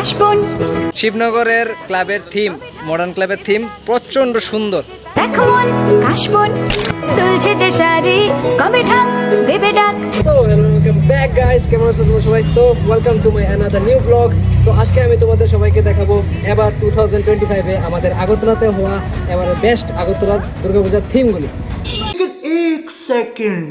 কাশবন। শিবনগরের ক্লাবের theme, modern ক্লাবের থিম প্রচন্ড সুন্দর। দেখো মন কাশবন তুলছে যে শাড়ি, কবে ঢাক দেবে ডাক। So hello, welcome back guys, কেমন আছো তোমরা সবাই? তো welcome to my another new blog. So আজকে আমি তোমাদের সবাইকে দেখাবো এবার 2025-এ আমাদের আগরতলাতে হওয়া এবারে বেস্ট আগরতলার দুর্গাপূজার থিমগুলি। एक सेकंड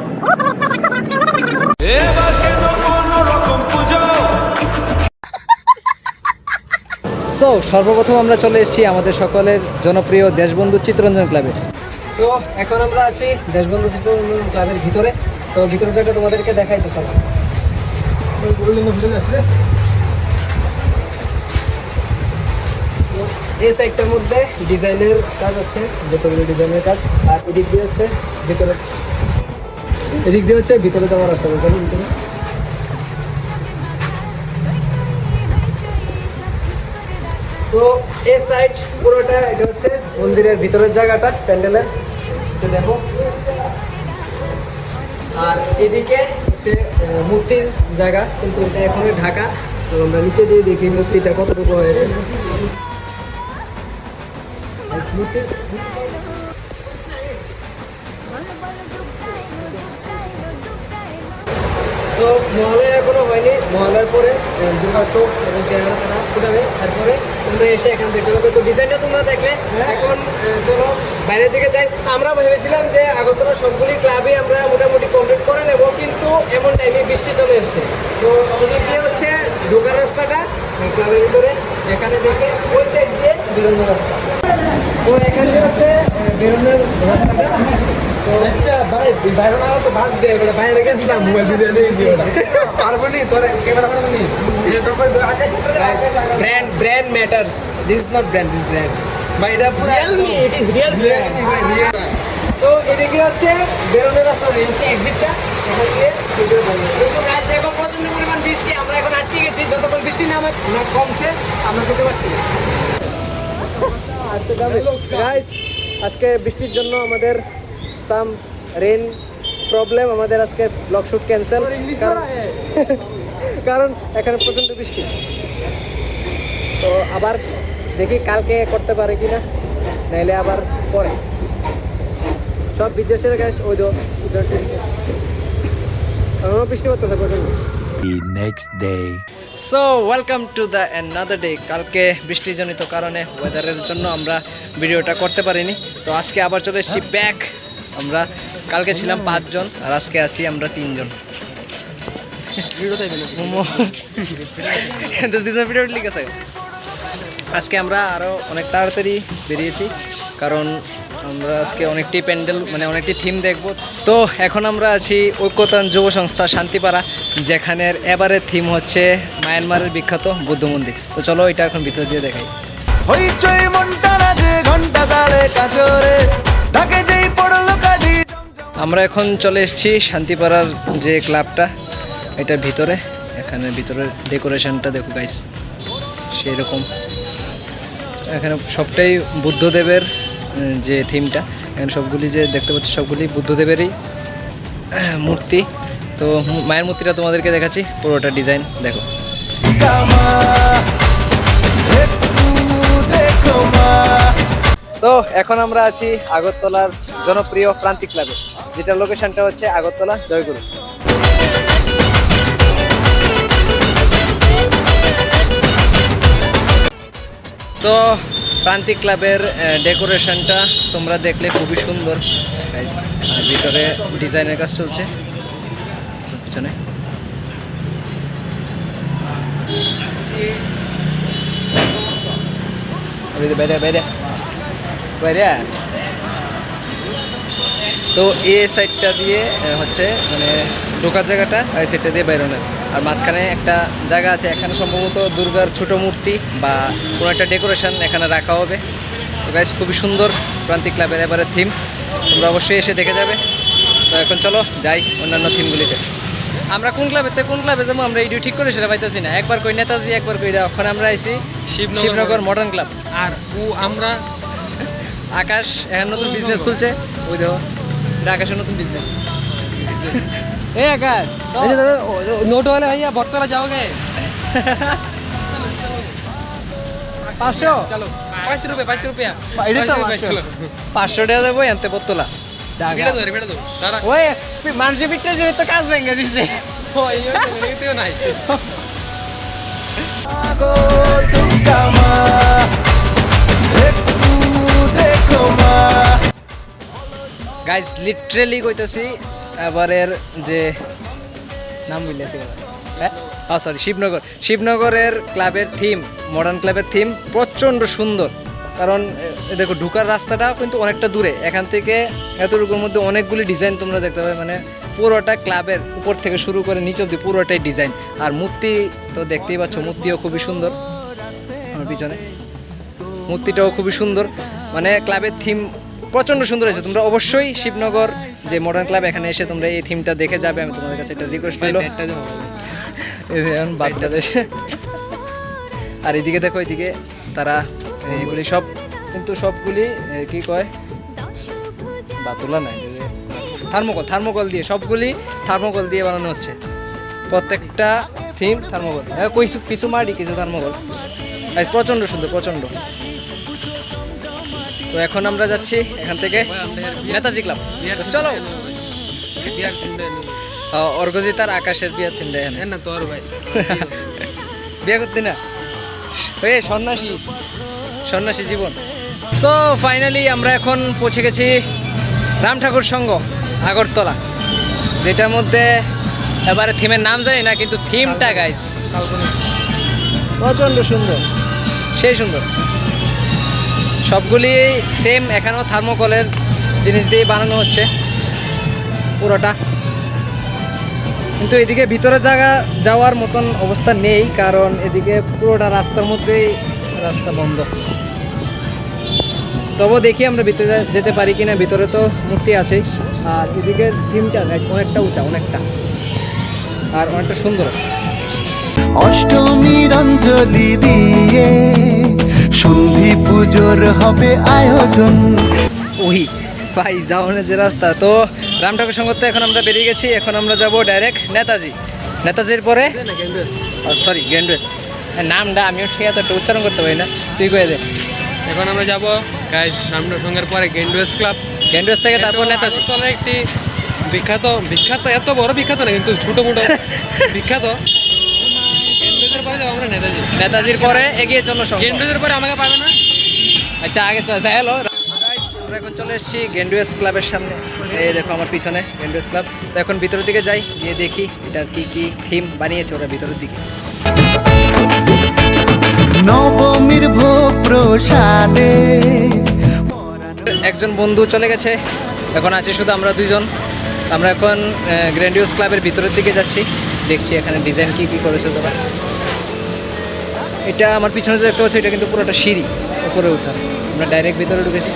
সো সর্বপ্রথম আমরা চলে এসেছি আমাদের সকলের জনপ্রিয় দেশবন্ধু চিত্তরঞ্জন ক্লাবে। তো এখন আমরা আছি দেশবন্ধু চিত্তরঞ্জন ক্লাবের ভিতরে। তো ভিতরে জায়গা তোমাদেরকে দেখাই তো সবাই। এই সাইডটার মধ্যে ডিজাইনের কাজ হচ্ছে, যতগুলো ডিজাইনের কাজ। আর এদিক দিয়ে হচ্ছে ভিতরে, এদিক দিয়ে হচ্ছে ভিতরে যাওয়ার রাস্তা। ভিতরে তো এই সাইড পুরোটা এটা হচ্ছে মন্দিরের ভিতরের জায়গাটা, প্যান্ডেলের। তো দেখো, আর এদিকে হচ্ছে মূর্তির জায়গা, কিন্তু এটা এখনো ঢাকা। তো আমরা নিচে দিয়ে দেখি মূর্তিটা কতটুকু হয়েছে। তো মহালয়া এখনো হয়নি, মহালয়ার পরে দুর্গা চোখ এবং চেহারা তারা ফুটাবে, তারপরে তোমরা এসে এখানে দেখতে পাবে। তো ডিজাইনটা তোমরা দেখলে। এখন চলো বাইরের দিকে যাই। আমরা ভেবেছিলাম যে আগরতলা সবগুলি ক্লাবে আমরা মোটামুটি কমপ্লিট করে নেব, কিন্তু এমন টাইমে বৃষ্টি চলে এসছে। তো এদিকে হচ্ছে ঢোকার রাস্তাটা ক্লাবের ভিতরে, এখানে দেখে ওই সাইড দিয়ে বেরোনোর রাস্তা। তো এখানে হচ্ছে বেরোনোর রাস্তাটা। তো ভাই বাইরে না তো বাদ দে, বলে বাইরে গেছিস না মোবাইল দিয়ে দিয়েছি ওটা পারবো নি তোরে ক্যামেরা পারবো নি এটা তো আগে brand matters, this is not brand, this brand. ভাই এটা পুরো ইট ইজ রিয়েল ব্র্যান্ড। তো এদিকে হচ্ছে বেরোনোর রাস্তা, হচ্ছে এক্সিটটা। এখান থেকে ভিতরে বলবো কিন্তু গাছ দেখো প্রচন্ড পরিমাণ বৃষ্টি, আমরা এখন আটকে গেছি। যতক্ষণ বৃষ্টি নামে না কমছে আমরা যেতে পারছি না। গাইস, আজকে বৃষ্টির জন্য আমাদের সাম রেন প্রবলেম, আমাদের আজকে ব্লগ শুট ক্যান্সেল, কারণ এখানে প্রচণ্ড বৃষ্টি। তো আবার দেখি কালকে করতে পারে কি না, নাইলে আবার পরে সব বিদেশের গ্যাস ওই দো বৃষ্টি করতেছে প্রচণ্ড। The next day. So welcome to the another day. কালকে বৃষ্টিজনিত কারণে ওয়েদারের জন্য আমরা ভিডিওটা করতে পারিনি। তো আজকে আবার চলে এসেছি ব্যাক। আমরা কালকে ছিলাম 5 জন, আর আজকে আছি আমরা 3 জন। আজকে আমরা আরও অনেক তাড়াতাড়ি বেরিয়েছি, কারণ আমরা আজকে অনেকটি প্যান্ডেল মানে অনেকটি থিম দেখব। তো এখন আমরা আছি ঐক্যতান যুব সংস্থা শান্তিপাড়া, যেখানের এবারের থিম হচ্ছে মায়ানমারের বিখ্যাত বুদ্ধ মন্দির। তো চলো এটা এখন ভিতর দিয়ে দেখাই। হইচই মনটা রাজে ঘন্টা তালে কাশরে ঢাকে যেই পড়লো কাঠি। আমরা এখন চলে এসেছি শান্তিপাড়ার যে ক্লাবটা, এটার ভিতরে। এখানে ভিতরের ডেকোরেশনটা দেখো গাইস, সেই রকম। এখানে সবটাই বুদ্ধদেবের যে থিমটা, এখানে সবগুলি যে দেখতে পাচ্ছি সবগুলি বুদ্ধদেবেরই মূর্তি। তো মায়ের মূর্তিটা তোমাদেরকে দেখাচ্ছি, পুরোটা ডিজাইন দেখো। তো এখন আমরা আছি আগরতলার জনপ্রিয় প্রান্তিক ক্লাবে, যেটার লোকেশনটা হচ্ছে আগরতলা জয়গুরু। তো প্রান্তিক ক্লাবের ডেকোরেশনটা তোমরা দেখলে খুবই সুন্দর। আর ভিতরে ডিজাইনের কাজ চলছে পিছনে। বাইরে বাইরে বাইরে। তো এই সাইডটা দিয়ে হচ্ছে মানে ঢোকার জায়গাটা, আর এই সাইডটা দিয়ে বেরোনোর। আর মাঝখানে একটা জায়গা আছে, এখানে সম্ভবত দুর্গার ছোট মূর্তি বা কোনো একটা ডেকোরেশন এখানে রাখা হবে। তো গাইস, খুবই সুন্দর প্রান্তিক ক্লাবের এবারে থিম, তোমরা অবশ্যই এসে দেখে যাবে। তো এখন চলো যাই অন্যান্য থিমগুলিতে। আমরা কোন ক্লাবে যাবো আমরা এইডিও ঠিক করে সেটা পাইতেছি না। একবার কই নেতাজি, একবার কই ওখানে আমরা আইছি শিবনগর মডার্ন ক্লাব। আর আমরা আকাশ এখন নতুন বিজনেস খুলছে, ওই দেখো এটা আকাশের নতুন বিজনেস। এই আকাশ নোট হলে ভাইয়া বর্তলা যাওগে। 500 চলো 5 रुपए 5 रुपया এটা তো 500 টাকা দেবো এনতে বোতলা ভিড়ে দো দাঁড়া ওই মানুষের বিক্রির জন্য তো কাজ ভেঙে দিছে ওই এতেও নাই গাইস লিটারেলি কইতাছি এবারের যে নাম বললেছি হ্যাঁ সরি শিবনগরের ক্লাবের থিম মডার্ন ক্লাবের থিম প্রচণ্ড সুন্দর কারণ দেখো ঢুকার রাস্তাটা কিন্তু অনেকটা দূরে এখান থেকে এতটুকুর মধ্যে অনেকগুলি ডিজাইন তোমরা দেখতে পাবে মানে পুরোটা ক্লাবের উপর থেকে শুরু করে নিচ অব্দি পুরোটাই ডিজাইন আর মূর্তি তো দেখতেই পাচ্ছ মূর্তিও খুবই সুন্দর আমার পিছনে মূর্তিটাও খুবই সুন্দর মানে ক্লাবের থিম প্রচণ্ড সুন্দর হয়েছে তোমরা অবশ্যই শিবনগর যে মডার্ন ক্লাব এখানে এসে তোমরা এই থিমটা দেখে যাবে আমি তোমাদের কাছে একটা রিকোয়েস্ট রইলো এখন বাচ্চাদের আর এদিকে দেখো এদিকে তারা এগুলি সব কিন্তু সবগুলি কি কয় বাতুলা নাই থার্মোকল দিয়ে সবগুলি থার্মোকল দিয়ে বানানো হচ্ছে প্রত্যেকটা থিম থার্মোকল কিছু মাটি কিছু থার্মোকল প্রচণ্ড সুন্দর প্রচণ্ড তো এখন আমরা যাচ্ছি এখান থেকে নেতাজি ক্লাব চলো অর্ঘজিতার আকাশের বিয়ার থিম দেয় না তোর ভাই বিয়ে করতে না এ সন্ন্যাসী জীবন সো ফাইনালি আমরা এখন পৌঁছে গেছি রাম ঠাকুর সংঘ আগরতলা যেটার মধ্যে এবারে থিমের নাম জানি না কিন্তু থিমটা গাইস প্রচণ্ড সুন্দর সেই সুন্দর সবগুলি সেম এখানেও থার্মোকলের জিনিস দিয়ে বানানো হচ্ছে পুরোটা কিন্তু এদিকে ভিতরে যাওয়ার মতন অবস্থা নেই কারণ এদিকে পুরোটা রাস্তার মধ্যেই রাস্তা বন্ধ তবুও দেখি আমরা ভিতরে যেতে পারি কিনা ভিতরে তো মূর্তি আছে আর এদিকে থিমটা অনেকটা উঁচা অনেকটা আর অনেকটা সুন্দর অষ্টমীর অঞ্জলি দিয়ে সন্ধি পুজোর হবে আয়োজন ওই ভাই যাওয়ার যে রাস্তা তো রাম ঠাকুর সংঘ তো এখন আমরা বেরিয়ে গেছি এখন আমরা যাব ডাইরেক্ট নেতাজির পরে সরি গ্যান্ডুয়েস নামটা আমিও ঠিক আছে একটু উচ্চারণ করতে পারি না তুই কয়ে দে এখন আমরা যাব গাইস রামনগরের পরে গ্যান্ডুয়েস ক্লাব গ্যান্ডুয়েস থেকে তারপর নেতাজি তলে একটি বিখ্যাত এত বড় বিখ্যাত না কিন্তু ছোট মোটো বিখ্যাত গ্যান্ডুয়েসের পরে যাবো আমরা নেতাজির পরে এগিয়ে চলো সঙ্গে গ্যান্ডুয়েসের পরে আমাকে পাবে না আচ্ছা আগে হ্যালো আমরা এখন চলে এসেছি গ্যান্ডুয়েস ক্লাবের সামনে এই দেখো আমার পিছনে গ্যান্ডুয়েস ক্লাব তো এখন ভিতরের দিকে যাই গিয়ে দেখি এটার কি থিম বানিয়েছে ওরা ভিতরের দিকে নবমীর ভোগ প্রসাদে একজন বন্ধু চলে গেছে এখন আছি শুধু আমরা দুইজন আমরা এখন গ্র্যান্ডিওস ক্লাবের ভিতরের দিকে যাচ্ছি দেখছি এখানে ডিজাইন কি করেছে তোরা এটা আমার পিছনে যে দেখতে পাচ্ছি এটা কিন্তু পুরোটা সিঁড়ি উপরে ওঠা আমরা ডাইরেক্ট ভিতরে ঢুকেছি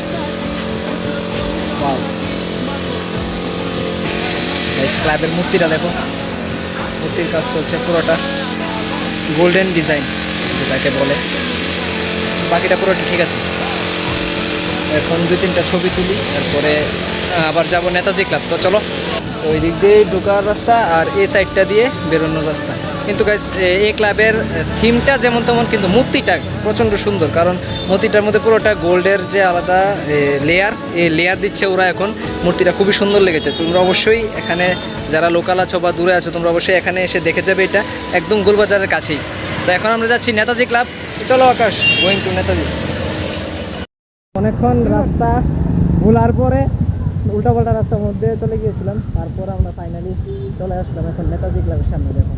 ক্লাবের মূর্তিটা দেখো মূর্তির কাজ চলছে পুরোটা গোল্ডেন ডিজাইন যেটাকে বলে বাকিটা পুরোটা ঠিক আছে এখন 2-3টা ছবি তুলি তারপরে আবার যাব নেতাজি ক্লাব তো চলো তো ওই দিক দিয়ে ঢোকার রাস্তা আর এই সাইডটা দিয়ে বেরোনোর রাস্তা কিন্তু গাইস এই ক্লাবের থিমটা যেমন তেমন কিন্তু মূর্তিটা প্রচণ্ড সুন্দর কারণ মূর্তিটার মধ্যে পুরোটা গোল্ডের যে আলাদা লেয়ার দিচ্ছে ওরা এখন মূর্তিটা খুবই সুন্দর লেগেছে তোমরা অবশ্যই এখানে যারা লোকাল আছো বা দূরে আছো তোমরা অবশ্যই এখানে এসে দেখে যাবে এটা একদম গোলবাজারের কাছেই তো এখন আমরা যাচ্ছি নেতাজি ক্লাব চলো আকাশ গোয়িং টু নেতাজি অনেকক্ষণ রাস্তা ভুলার পরে উল্টাপাল্টা রাস্তার মধ্যে চলে গিয়েছিলাম তারপর আমরা ফাইনালি চলে আসলাম এখন নেতাজি ক্লাবের সামনে দেখো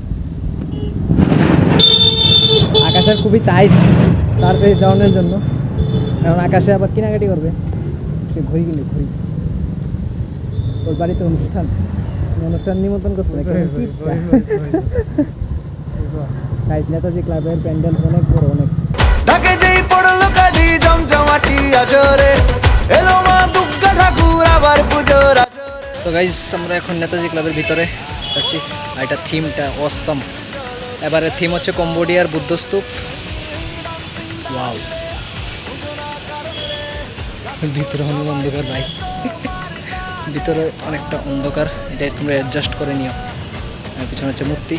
আকাশের খুবই তাইস তারপরে যাওয়ানোর জন্য কারণ আকাশে আবার কেনাকাটি করবে সে ঘড়ি কিনে ঘড়ি ওর বাড়িতে অনুষ্ঠান নিমন্ত্রণ করছে নেতাজি ক্লাবের প্যান্ডেল অনেক বড় অনেক ঢাকে যেই পড়লো কালি জমজমাটি আসরে এলো মা দুর্গা ঠাকুর আবার পুজোর তো গাইস আমরা এখন নেতাজি ক্লাবের ভিতরে যাচ্ছি আর এটা থিমটা অসম এবারে থিম হচ্ছে কম্বোডিয়ার বুদ্ধস্তূপ ওয়াও ভিতরে অনেক অন্ধকার ভাই ভিতরে অনেকটা অন্ধকার এটা তোমরা অ্যাডজাস্ট করে নিও আর পিছনে হচ্ছে মূর্তি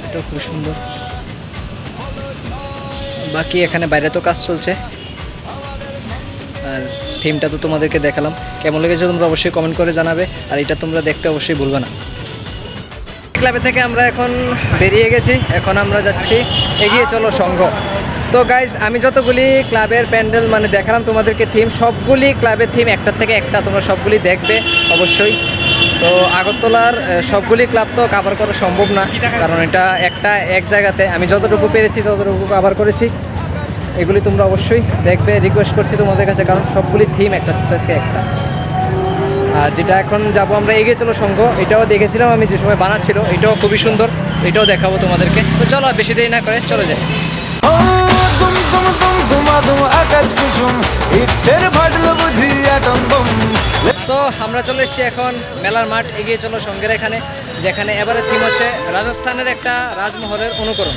এটাও খুব সুন্দর বাকি এখানে বাইরে তো কাজ চলছে। আর থিমটা তো তোমাদেরকে দেখালাম, কেমন লেগেছে তোমরা অবশ্যই কমেন্ট করে জানাবে। আর এটা তোমরা দেখতে অবশ্যই ভুলবে না। ক্লাবে থেকে আমরা এখন বেরিয়ে গেছি, এখন আমরা যাচ্ছি এগিয়ে চলো সংঘ। তো গাইজ, আমি যতগুলি ক্লাবের প্যান্ডেল মানে দেখালাম তোমাদেরকে থিম, সবগুলি ক্লাবের থিম একটার থেকে একটা, তোমরা সবগুলি দেখবে অবশ্যই। তো আগরতলার সবগুলি ক্লাব তো কভার করা সম্ভব না, কারণ এটা একটা এক জায়গাতে। আমি যতটুকু পেরেছি ততটুকু কভার করেছি। এগুলি তোমরা অবশ্যই দেখবে, রিকোয়েস্ট করছি তোমাদের কাছে, কারণ সবগুলি থিম একটার থেকে একটা। আর যেটা এখন যাব আমরা এগিয়ে চলো সংঘ, এটাও দেখেছিলাম আমি যে সময় বানাচ্ছিল, এটাও খুবই সুন্দর, এটাও দেখাবো তোমাদেরকে। তো চলো আর বেশি দেরি না করে চলে যাই। ও তুম তুম তুম তুমাদুম আকাশ কুসুম ইচ্ছের ফাটলো বুঝি অ্যাটম বম। তো আমরা চলে এসেছি এখন মেলার মাঠ এগিয়ে চলো সংঘের এখানে, যেখানে এবারে থিম হচ্ছে রাজস্থানের একটা রাজমহলের অনুকরণ,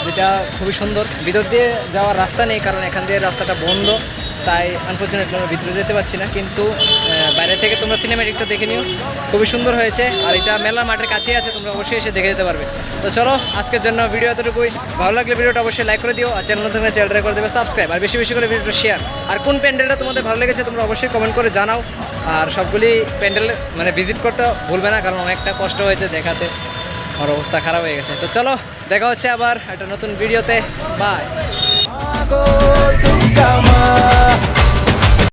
যেটা খুবই সুন্দর। ভিতর দিয়ে যাওয়ার রাস্তা নেই, কারণ এখান দিয়ে রাস্তাটা বন্ধ, তাই আনফর্চুনেটলি আমরা ভিতরে যেতে পারছি না। কিন্তু বাইরে থেকে তোমরা সিনেমেটিকটা দেখে নিও, খুবই সুন্দর হয়েছে। আর এটা মেলা মাঠের কাছেই আছে, তোমরা অবশ্যই এসে দেখে যেতে পারবে। তো চলো আজকের জন্য ভিডিও এতটুকুই। ভালো লাগলে ভিডিওটা অবশ্যই লাইক করে দিও, আর চ্যানেল থাকলে চ্যানেলটা করে দেবে সাবস্ক্রাইব, আর বেশি বেশি করে ভিডিওটা শেয়ার। আর কোন প্যান্ডেলটা তোমাদের ভালো লেগেছে তোমরা অবশ্যই কমেন্ট করে জানাও। আর সবগুলি প্যান্ডেল মানে ভিজিট করতে ভুলবে না, কারণ অনেকটা কষ্ট হয়েছে দেখাতে, আমার অবস্থা খারাপ হয়ে গেছে। তো চলো দেখা হচ্ছে আবার একটা নতুন ভিডিওতে, বাই। আগো তুম কামা